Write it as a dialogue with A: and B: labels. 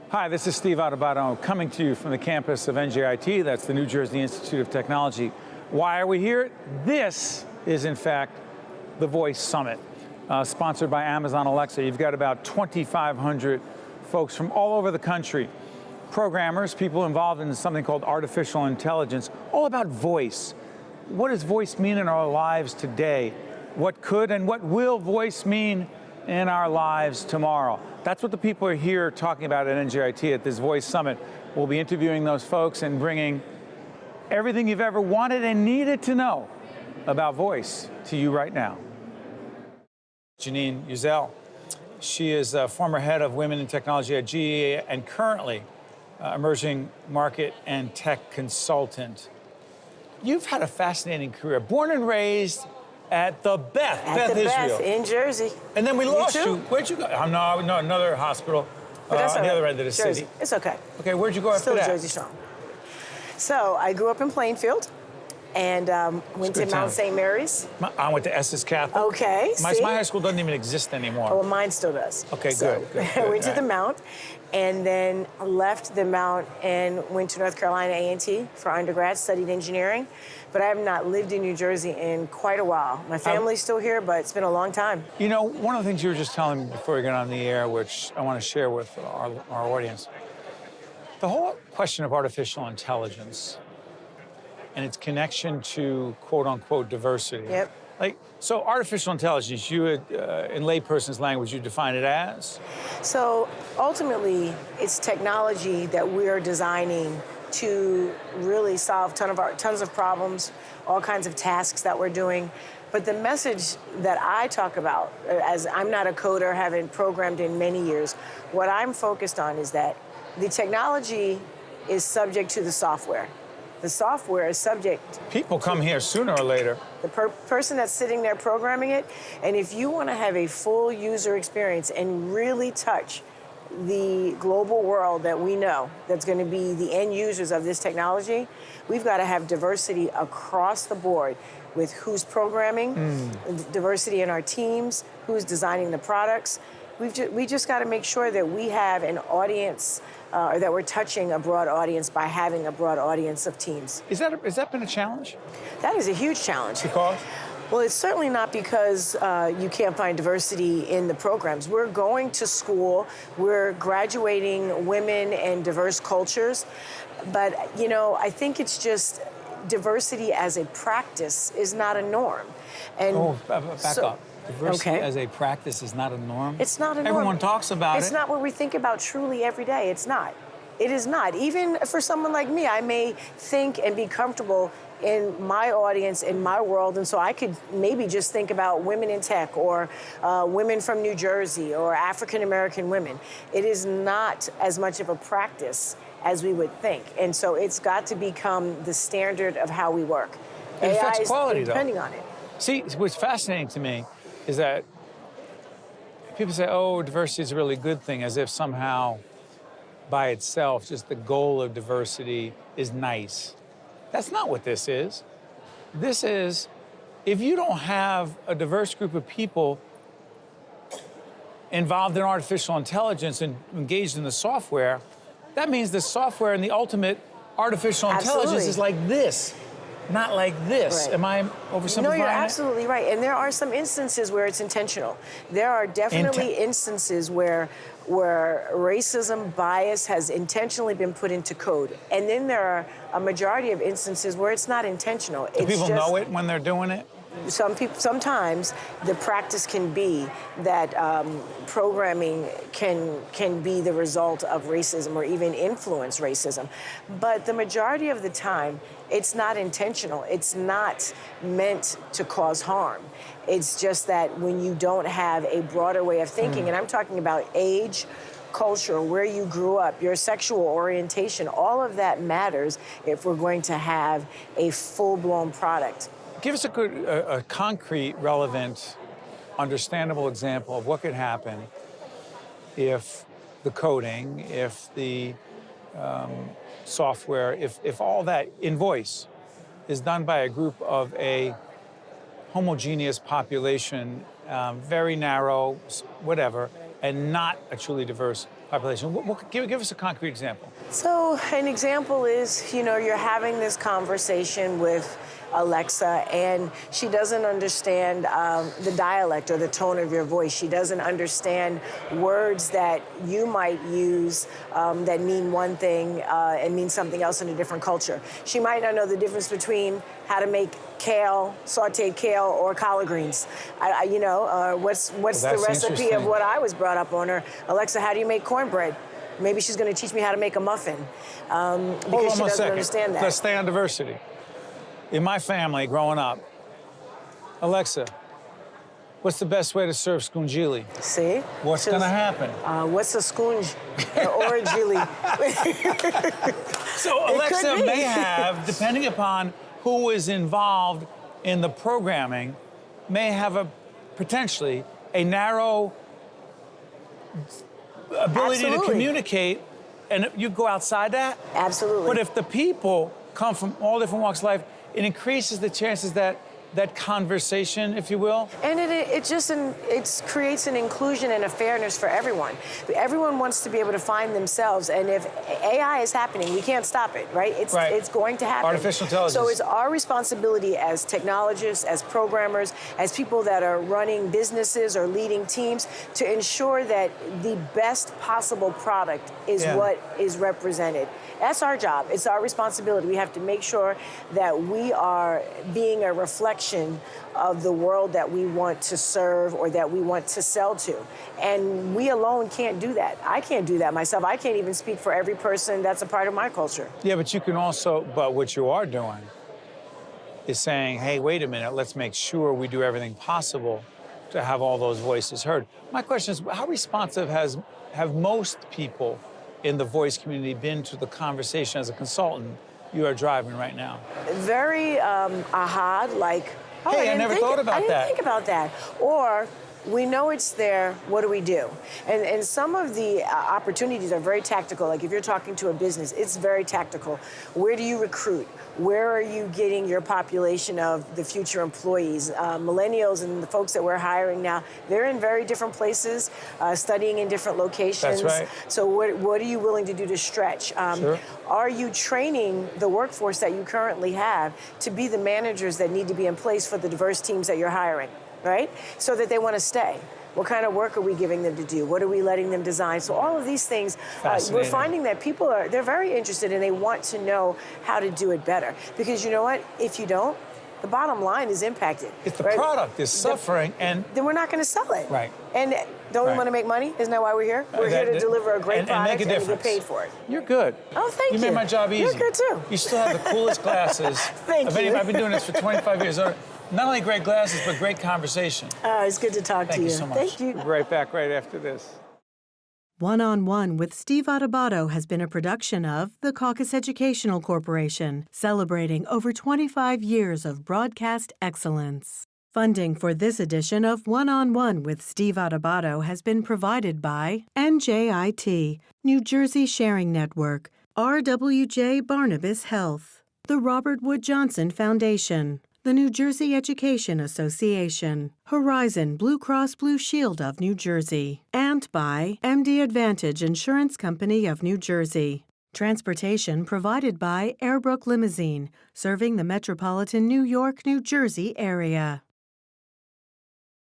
A: Hi, this is Steve Adubato coming to you from the campus of NJIT. That's the New Jersey Institute of Technology. Why are we here? This is, in fact, the Voice Summit, sponsored by Amazon Alexa. You've got about 2,500 folks from all over the country, programmers, people involved in something called artificial intelligence, all about voice. What does voice mean in our lives today? What could and what will voice mean in our lives tomorrow? That's what the people are here talking about at NJIT at this Voice Summit. We'll be interviewing those folks and bringing everything you've ever wanted and needed to know about voice to you right now. Janeen Uzzell. She is a former head of women in technology at GE and currently emerging market and tech consultant. You've had a fascinating career, born and raised at the Beth Israel.
B: In Jersey.
A: And then we lost you. Where'd you go? No, another hospital on the other end of the
B: Jersey.
A: city.
B: It's okay.
A: Okay, where'd you go after that?
B: Still Jersey strong. So I grew up in Plainfield and went to Mount St. Mary's.
A: I went to Essex Catholic.
B: Okay,
A: my high school doesn't even exist anymore.
B: Oh, well, mine still does.
A: Okay,
B: so,
A: good.
B: I went to the Mount and then left the Mount and went to North Carolina A&T for undergrad, studied engineering. But I have not lived in New Jersey in quite a while. My family's still here, but it's been a long time.
A: You know, one of the things you were just telling me before we got on the air, which I want to share with our audience, the whole question of artificial intelligence and its connection to quote-unquote diversity.
B: Yep.
A: Like, so artificial intelligence, you would, in layperson's language, you define it as?
B: So ultimately, it's technology that we're designing to really solve tons of problems, all kinds of tasks that we're doing. But the message that I talk about, as I'm not a coder, haven't programmed in many years, what I'm focused on is that the technology is subject to the software. The software is subject.
A: People come here sooner or later.
B: The person that's sitting there programming it, and if you want to have a full user experience and really touch the global world that we know that's going to be the end users of this technology, we've got to have diversity across the board with who's programming, diversity in our teams, who's designing the products. We just got to make sure that we have an audience, or that we're touching a broad audience by having a broad audience of teams.
A: Has that been a challenge?
B: That is a huge challenge.
A: Because?
B: Well, it's certainly not because you can't find diversity in the programs. We're going to school, we're graduating women and diverse cultures, but, you know, I think it's just diversity as a practice is not a norm. And
A: back up. Diversity as a practice is not a norm?
B: It's not a norm.
A: Everyone talks about it.
B: It's not what we think about truly every day. It's not. It is not. Even for someone like me, I may think and be comfortable in my audience, in my world, and so I could maybe just think about women in tech or women from New Jersey or African-American women. It is not as much of a practice as we would think, and so it's got to become the standard of how we work.
A: It affects quality,
B: depending on it.
A: See, what's fascinating to me is that people say, oh, diversity is a really good thing, as if somehow by itself, just the goal of diversity is nice. That's not what this is. This is, if you don't have a diverse group of people involved in artificial intelligence and engaged in the software, that means the software and the ultimate artificial intelligence is like this, not like this. Right. Am I oversimplifying?
B: No, you're absolutely right. And there are some instances where it's intentional. There are definitely instances where racism bias has intentionally been put into code. And then there are a majority of instances where it's not intentional.
A: Do people know it when they're doing it?
B: Sometimes the practice can be that programming can be the result of racism or even influence racism. But the majority of the time, it's not intentional. It's not meant to cause harm. It's just that when you don't have a broader way of thinking, and I'm talking about age, culture, where you grew up, your sexual orientation, all of that matters if we're going to have a full-blown product.
A: Give us a concrete, relevant, understandable example of what could happen if the coding, if the software, if all that in voice is done by a group of a homogeneous population, very narrow, whatever, and not a truly diverse. population. Give us a concrete example.
B: So an example is, you're having this conversation with Alexa, and she doesn't understand the dialect or the tone of your voice. She doesn't understand words that you might use that mean one thing and mean something else in a different culture. She might not know the difference between how to make kale, sauteed kale, or collard greens. What's the recipe of what I was brought up on? Or Alexa, how do you make cornbread? Maybe she's going to teach me how to make a muffin because she doesn't understand that.
A: Let's stay on diversity. In my family, growing up, Alexa, what's the best way to serve scungili?
B: See?
A: What's going to happen?
B: What's a scunge or a gili?
A: So Alexa may have, depending upon who is involved in the programming, may have potentially a narrow ability to communicate, and you go outside that?
B: Absolutely.
A: But if the people come from all different walks of life, it increases the chances that conversation, if you will.
B: And it creates an inclusion and a fairness for everyone. Everyone wants to be able to find themselves, and if AI is happening, we can't stop it, right? It's going to happen.
A: Artificial intelligence.
B: So it's our responsibility as technologists, as programmers, as people that are running businesses or leading teams to ensure that the best possible product is what is represented. That's our job. It's our responsibility. We have to make sure that we are being a reflection of the world that we want to serve or that we want to sell to. And we alone can't do that. I can't do that myself. I can't even speak for every person that's a part of my culture.
A: Yeah, but you can also, but what you are doing is saying, hey, wait a minute, let's make sure we do everything possible to have all those voices heard. My question is, how responsive have most people in the voice community been to the conversation as a consultant you are driving right now?
B: Very like, oh,
A: hey, I never thought about that.
B: I didn't think about that. Or, we know it's there, what do we do? And some of the opportunities are very tactical. Like if you're talking to a business, it's very tactical. Where do you recruit? Where are you getting your population of the future employees? Millennials and the folks that we're hiring now, they're in very different places, studying in different locations.
A: That's right.
B: So what are you willing to do to stretch?
A: Sure.
B: Are you training the workforce that you currently have to be the managers that need to be in place for the diverse teams that you're hiring? Right? So that they want to stay. What kind of work are we giving them to do? What are we letting them design? So all of these things, we're finding that people they're very interested and they want to know how to do it better. Because you know what? If you don't, the bottom line is impacted.
A: If the product is suffering, and
B: then we're not going to sell it.
A: Right.
B: And don't we want to make money? Isn't that why we're here? We're here to deliver a great product and get paid for it.
A: You're good.
B: Oh, thank you.
A: You made my job easy.
B: You're good too.
A: You still have the coolest glasses.
B: Thank you.
A: I've been doing this for 25 years. Not only great glasses, but great conversation.
B: It's good to talk to you.
A: Thank you so much.
B: Thank you.
A: We'll be right back right after this.
C: One-on-One with Steve Adubato has been a production of the Caucus Educational Corporation, celebrating over 25 years of broadcast excellence. Funding for this edition of One-on-One with Steve Adubato has been provided by NJIT, New Jersey Sharing Network, RWJ Barnabas Health, the Robert Wood Johnson Foundation, the New Jersey Education Association, Horizon Blue Cross Blue Shield of New Jersey, and by MD Advantage Insurance Company of New Jersey. Transportation provided by Airbrook Limousine, serving the metropolitan New York, New Jersey area.